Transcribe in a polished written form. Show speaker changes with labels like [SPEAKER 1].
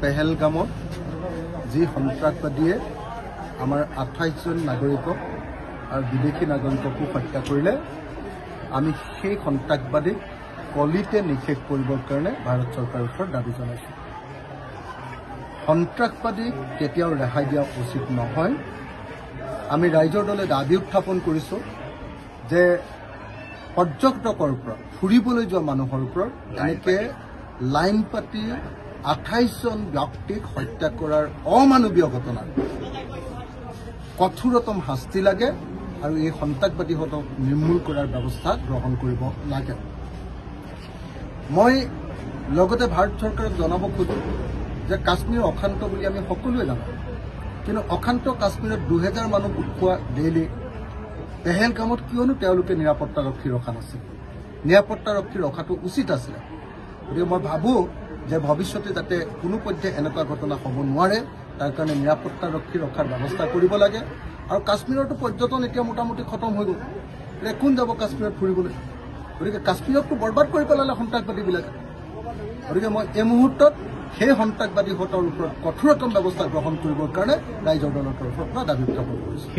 [SPEAKER 1] পেহেলগামত যি সন্ত্ৰাসবাদীয়ে আমাৰ 28 জন নাগৰিকক আৰু বিদেশী নাগৰিককো হত্যা কৰিলে আমি সেই সন্ত্ৰাসবাদীক কলিতে নিষেধ কৰিবৰ কাৰণে ভাৰত চৰকাৰৰ ওচৰত দাবী জনাইছোঁ। সন্ত্ৰাসবাদীক কেতিয়াও ৰেহাই দিয়া উচিত নহয়। আমি ৰাইজৰ দলে দাবী উত্থাপন কৰিছোঁ যে পৰ্যটকৰ ওপৰত ফুৰিবলৈ যোৱা মানুহৰ ওপৰত এনেকৈ লাইন পাতি 28 জন ব্যক্তিক হত্যা কৰাৰ অমানৱীয় ঘটনা কঠোৰতম শাস্তি লাগে আৰু এই সন্ত্ৰাসবাদীহঁতক নিৰ্মূল কৰাৰ ব্যৱস্থা গ্ৰহণ কৰিব লাগে। মই লগতে ভাৰত চৰকাৰক জনাব খোজো যে কাশ্মীৰ অশান্ত বুলি আমি সকলোৱে জানো, কিন্তু অশান্ত কাশ্মীৰত 2000 মানুহ গোট খোৱা ডেইলি পেহেলগামত কিয়নো তেওঁলোকে নিৰাপত্তাৰক্ষী ৰখা নাছিল? নিৰাপত্তাৰক্ষী ৰখাটো উচিত আছিলে। গতিকে মই ভাবোঁ যে ভৱিষ্যতে যাতে কোনো পধ্যে এনেকুৱা ঘটনা হ'ব নোৱাৰে তাৰ কাৰণে নিৰাপত্তাৰক্ষী ৰখাৰ ব্যৱস্থা কৰিব লাগে। আৰু কাশ্মীৰতো পৰ্যটন এতিয়া মোটামুটি খতম হৈ গ'ল, এতিয়া কোন যাব কাশ্মীৰত ফুৰিবলৈ? গতিকে কাশ্মীৰকতো বৰবাদ কৰি পেলালে সন্ত্ৰাসবাদীবিলাকে। গতিকে মই এই মুহূৰ্তত সেই সন্ত্ৰাসবাদীহঁতৰ ওপৰত কঠোৰতম ব্যৱস্থা গ্ৰহণ কৰিবৰ কাৰণে ৰাইজৰ দলৰ তৰফৰ পৰা দাবী উত্থাপন কৰিছোঁ।